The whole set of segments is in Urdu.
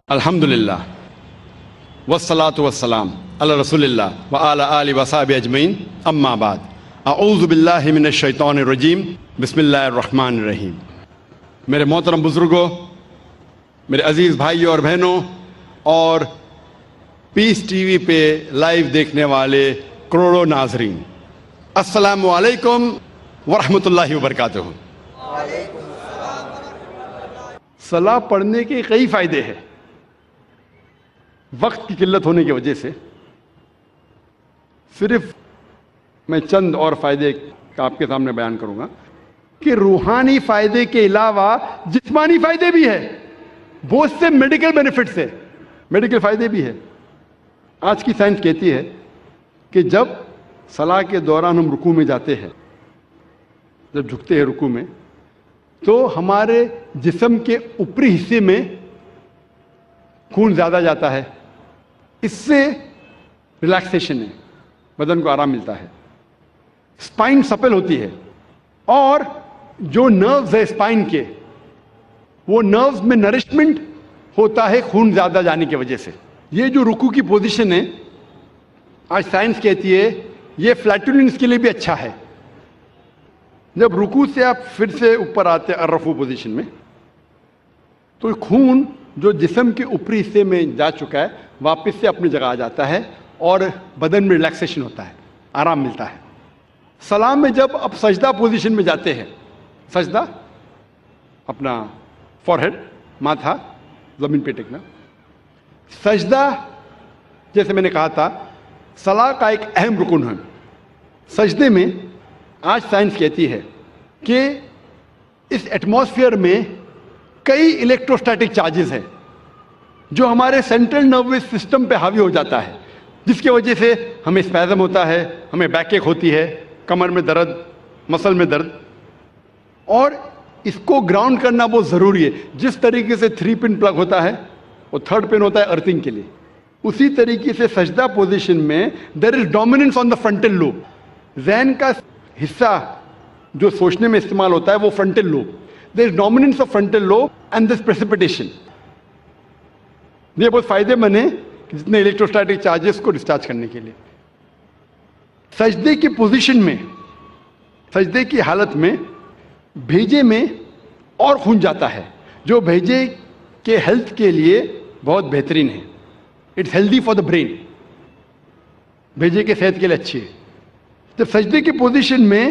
الحمدللہ والصلاة والسلام علی رسول اللہ وعلی آلہ وصحبہ اجمعین، اما بعد، اعوذ باللہ من الشیطان الرجیم، بسم اللہ الرحمن الرحیم۔ میرے محترم بزرگوں، میرے عزیز بھائیوں اور بہنوں، اور پیس ٹی وی پہ لائیو دیکھنے والے کروڑوں ناظرین، السلام علیکم ورحمۃ اللہ وبرکاتہ۔ صلاح پڑھنے کے کئی فائدے ہیں۔ وقت کی قلت ہونے کی وجہ سے صرف میں چند اور فائدے آپ کے سامنے بیان کروں گا کہ روحانی فائدے کے علاوہ جسمانی فائدے بھی ہیں، بہت سے میڈیکل بینیفٹس ہیں، میڈیکل فائدے بھی ہیں۔ آج کی سائنس کہتی ہے کہ جب صلاح کے دوران ہم رکوع میں جاتے ہیں، جب جھکتے ہیں رکوع میں، تو ہمارے جسم کے اوپری حصے میں خون زیادہ جاتا ہے، اس سے ریلیکسیشن ہے، بدن کو آرام ملتا ہے، اسپائن سپل ہوتی ہے، اور جو نروز ہے اسپائن کے، وہ نروز میں نرشمنٹ ہوتا ہے خون زیادہ جانے کی وجہ سے۔ یہ جو رکوع کی پوزیشن ہے، آج سائنس کہتی ہے یہ فلیٹولنس کے لیے بھی اچھا ہے۔ جب رکوع سے آپ پھر سے اوپر آتے ہیں الرفوع پوزیشن میں، تو خون جو جسم کے اوپری حصے میں جا چکا ہے واپس سے اپنی جگہ آ جاتا ہے اور بدن میں ریلیکسیشن ہوتا ہے، آرام ملتا ہے۔ سلام میں جب آپ سجدہ پوزیشن میں جاتے ہیں، سجدہ اپنا فورہیڈ، ماتھا زمین پہ ٹکنا، سجدہ جیسے میں نے کہا تھا صلاح کا ایک اہم رکن ہے۔ سجدے میں آج سائنس کہتی ہے کہ اس ایٹماسفیئر میں کئی الیکٹروسٹیٹک چارجز ہیں جو ہمارے سینٹرل نروس سسٹم پہ حاوی ہو جاتا ہے، جس کی وجہ سے ہمیں اسپیزم ہوتا ہے، ہمیں بیک ایک ہوتی ہے، کمر میں درد، مسل میں درد، اور اس کو گراؤنڈ کرنا بہت ضروری ہے۔ جس طریقے سے 3 پن پلگ ہوتا ہے، وہ 3rd پن ہوتا ہے ارتھنگ کے لیے، اسی طریقے سے سجدہ پوزیشن میں there is dominance on the frontal lobe. ذہن کا حصہ جو سوچنے میں استعمال ہوتا ہے وہ frontal lobe, there is dominance of frontal lobe and this precipitation. یہ بہت فائدے مند ہے جتنے الیکٹروسٹیٹک چارجز کو ڈسچارج کرنے کے لیے۔ سجدے کی پوزیشن میں، سجدے کی حالت میں بھیجے میں اور خون جاتا ہے، جو بھیجے کے ہیلتھ کے لیے بہت بہترین ہے۔ It's healthy for the brain, بھیجے کے صحت کے لیے اچھی ہے۔ جب سجدے کی پوزیشن میں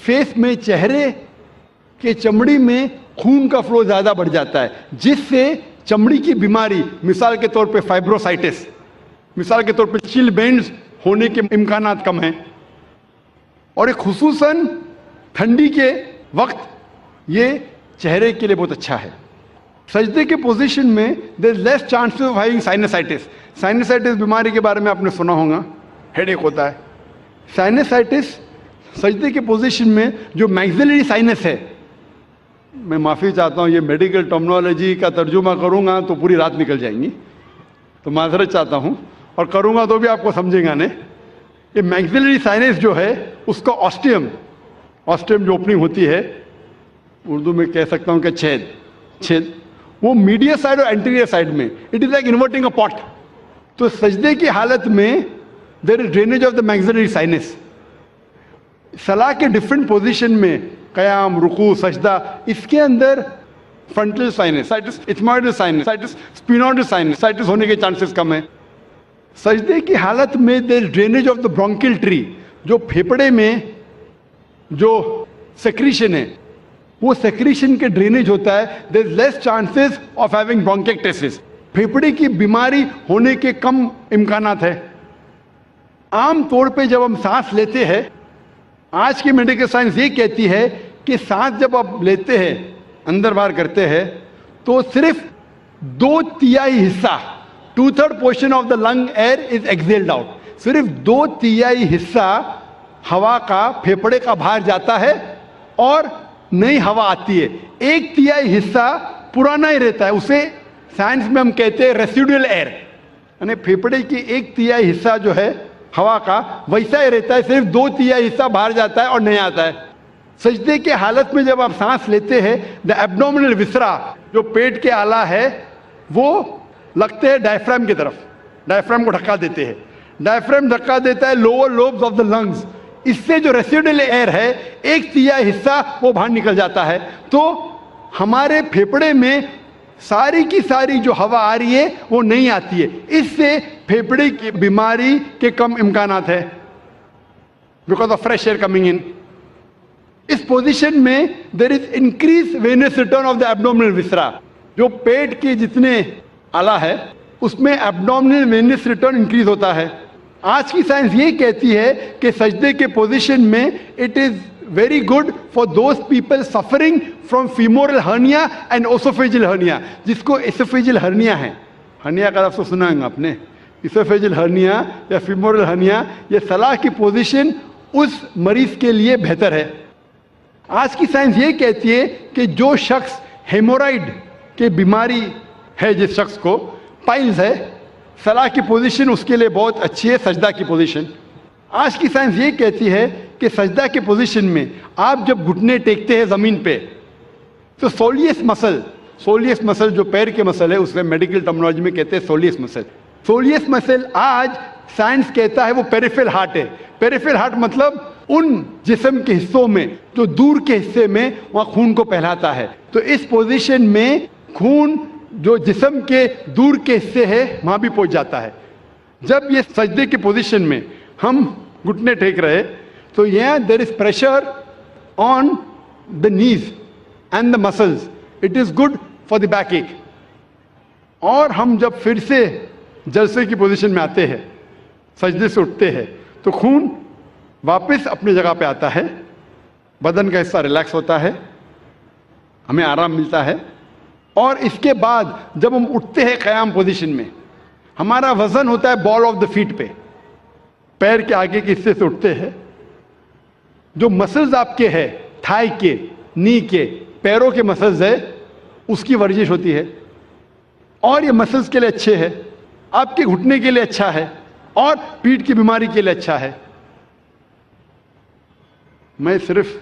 فیس میں، چہرے کے چمڑی میں خون کا فلو زیادہ بڑھ جاتا ہے، جس سے چمڑی کی بیماری، مثال کے طور پہ فائبروسائٹس، مثال کے طور پہ چل بینڈز ہونے کے امکانات کم ہیں، اور ایک خصوصاً ٹھنڈی کے وقت یہ چہرے کے لیے بہت اچھا ہے۔ سجدے کے پوزیشن میں there is less chances of having سائنسائٹس۔ سائنسائٹس بیماری کے بارے میں آپ نے سنا ہوگا، ہیڈ ایک ہوتا ہے۔ سائنسائٹس سجدے کے پوزیشن میں جو میگزیلری سائنس ہے، میں معافی چاہتا ہوں یہ میڈیکل ٹرمنالوجی کا ترجمہ کروں گا تو پوری رات نکل جائیں گی، تو معذرت چاہتا ہوں، اور کروں گا تو بھی آپ کو سمجھیں گا نہیں۔ یہ میگزیلری سائنس جو ہے اس کا آسٹیم جو اوپننگ ہوتی ہے، اردو میں کہہ سکتا ہوں کہ چھید، وہ میڈیا سائڈ اور اینٹیریئر سائڈ میں، اٹ از لائک انورٹنگ اے پاٹ۔ تو سجدے کی حالت میں there is drainage of the میگزیلری science. صلاح کے ڈفرینٹ پوزیشن میں، قیام، رکوع، سجدہ، اس کے اندر فرنٹل سائنس، اٹھموئڈل سائنس، اسپینوئڈل سائنس ہونے کے چانسز کم ہیں۔ سجدے کی حالت میں there is drainage of the برونکل tree, جو پھیپڑے میں جو سیکریشن ہے، وہ سیکریشن کے ڈرینیج ہوتا ہے، دیر از لیس چانسز آف ہیونگ برونکائٹس، پھیپڑے کی بیماری ہونے کے کم امکانات ہے۔ عام طور پہ جب ہم سانس لیتے ہیں، آج کی میڈیکل سائنس یہ کہتی ہے کہ سانس جب آپ لیتے ہیں، اندر باہر کرتے ہیں، تو صرف 2/3 حصہ، 2/3 portion of the lung air is exhaled out, صرف 2/3 حصہ ہوا کا، پھیپڑے کا باہر جاتا ہے اور نئی ہوا آتی ہے۔ 1/3 حصہ پرانا ہی رہتا ہے، اسے سائنس میں ہم کہتے ہیں ریسیڈول ایئر، یعنی پھیپڑے کی 1/3 حصہ جو ہے ہوا کا ویسا ہی رہتا ہے، صرف 2/3 حصہ باہر جاتا ہے اور نہیں آتا ہے۔ سجدے کے حالت میں جب آپ سانس لیتے ہیں، دا ایبڈومینل وسرا، جو پیٹ کے آلہ ہے، وہ لگتے ہیں ڈائفرام کی طرف, ڈائفرام کو دھکا دیتے ہیں, ڈائفرام دھکا دیتا ہے lower lobes of the lungs, اس سے جو ریسیڈل ایئر ہے ایک تہائی حصہ وہ باہر نکل جاتا ہے. تو ہمارے پھیپھڑے میں ساری کی ساری جو ہوا آ رہی ہے وہ نہیں آتی ہے, اس سے پھیپھڑے کی بیماری کے کم امکانات ہے, because of fresh air coming in. اس پوزیشن میں there is increase venous return of the abdominal viscera, جو پیٹ کے جتنے آلہ ہے اس میں ایبڈومینل وینس ریٹرن انکریز ہوتا ہے. آج کی سائنس یہ کہتی ہے کہ سجدے کے پوزیشن میں it is very good for those people suffering from femoral hernia and oesophageal hernia, جس کو ایسوفیجل ہرنیا ہے. ہرنیا کا لفظ سنا ہے آپ نے, ایسوفیجل ہرنیا یا فیمورل ہرنیا, یہ سلاح کی پوزیشن اس مریض کے لیے بہتر ہے. آج کی سائنس یہ کہتی ہے کہ جو شخص ہیمورائڈ کی بیماری ہے, جس شخص کو پائلز ہے, سلاح کی پوزیشن اس کے لیے بہت اچھی ہے, سجدہ کی پوزیشن. آج کی سائنس یہ کہتی ہے کہ سجدہ کی پوزیشن میں آپ جب گھٹنے ٹیکتے ہیں زمین پہ تو سولیس مسل جو پیر کے مسل ہے, اس میں میڈیکل ٹرمنالوجی میں کہتے ہیں سولیس مسل. سولیس مسل آج سائنس کہتا ہے وہ پیریفرل ہارٹ ہے. پیریفرل ہارٹ مطلب ان جسم کے حصوں میں جو دور کے حصے میں وہاں خون کو پھیلاتا ہے. تو اس پوزیشن میں خون جو جسم کے دور کے حصے ہے وہاں بھی پہنچ جاتا ہے. جب یہ سجدے کی پوزیشن میں ہم گھٹنے ٹیک رہے تو یہاں دیر از پریشر آن دا نیز and the muscles, it is good for the back ایک. اور ہم جب پھر سے جلسے کی پوزیشن میں آتے ہیں, سجدے سے اٹھتے ہیں, تو خون واپس اپنی جگہ پہ آتا ہے, بدن کا حصہ ریلیکس ہوتا ہے, ہمیں آرام ملتا ہے. اور اس کے بعد جب ہم اٹھتے ہیں قیام پوزیشن میں, ہمارا وزن ہوتا ہے بال آف دا فیٹ پہ, پیر کے آگے کے حصے سے اٹھتے ہیں. جو مسلز آپ کے ہے, تھائی کے, نی کے, پیروں کے مسلز ہے, اس کی ورزش ہوتی ہے. اور یہ مسلز کے لیے اچھے ہے, آپ کے گھٹنے کے لیے اچھا ہے, اور پیٹھ کی بیماری کے لیے اچھا ہے. میں صرف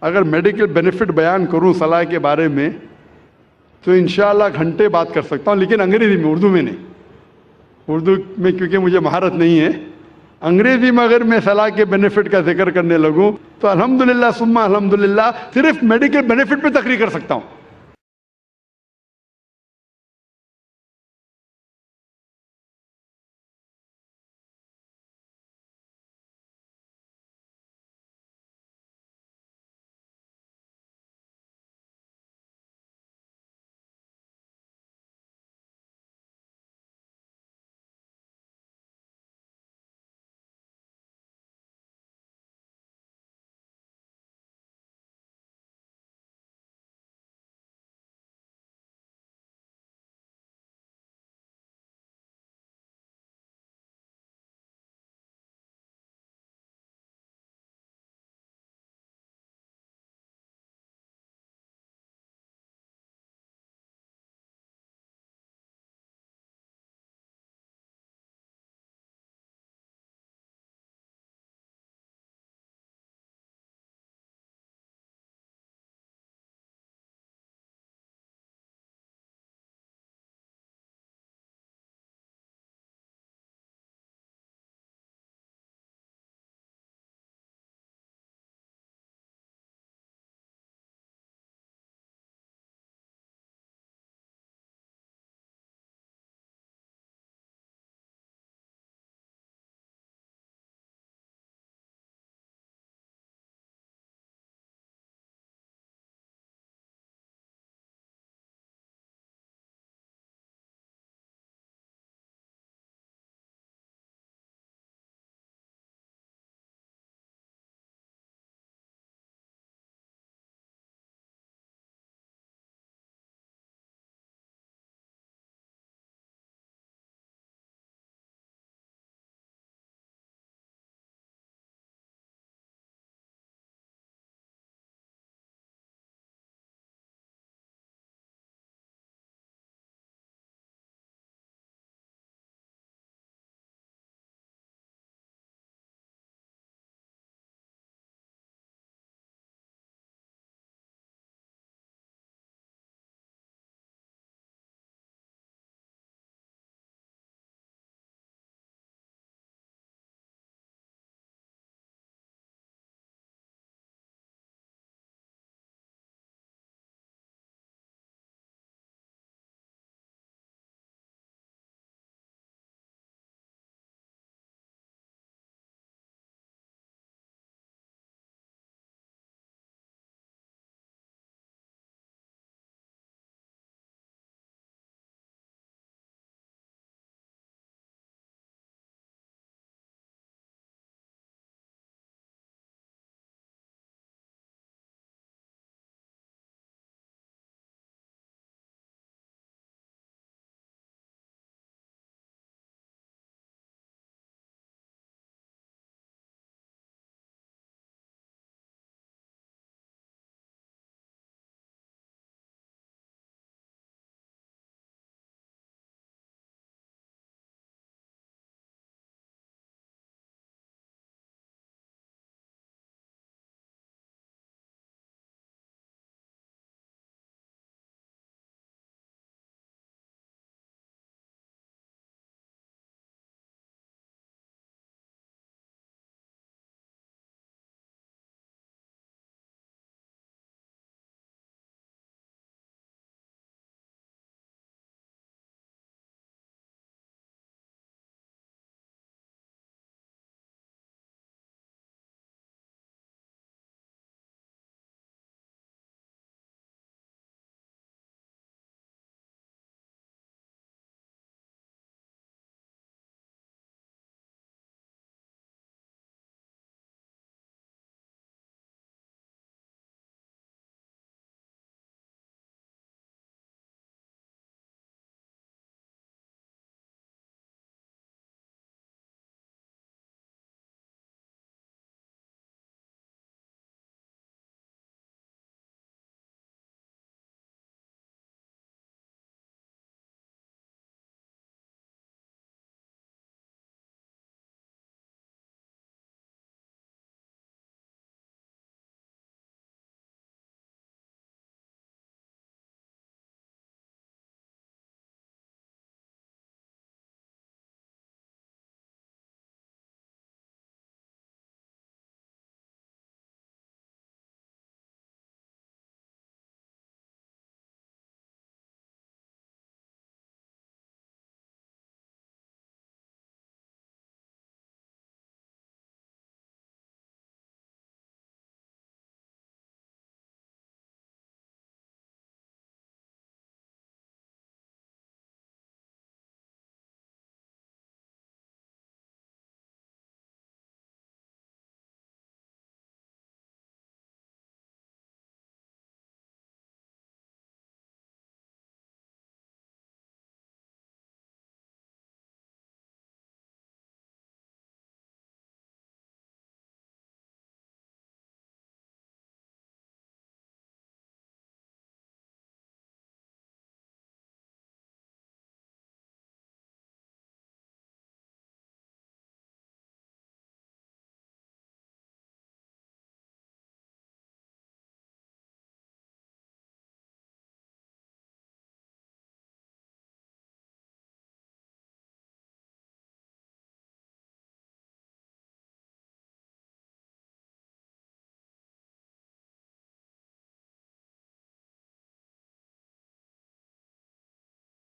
اگر میڈیکل بینیفٹ بیان کروں صلاح کے بارے میں تو انشاءاللہ گھنٹے بات کر سکتا ہوں, لیکن انگریزی میں, اردو میں نہیں. اردو میں کیونکہ مجھے مہارت نہیں ہے, انگریزی میں اگر میں صلاح کے بینیفٹ کا ذکر کرنے لگوں تو الحمدللہ ثم الحمدللہ صرف میڈیکل بینیفٹ پہ تقریر کر سکتا ہوں.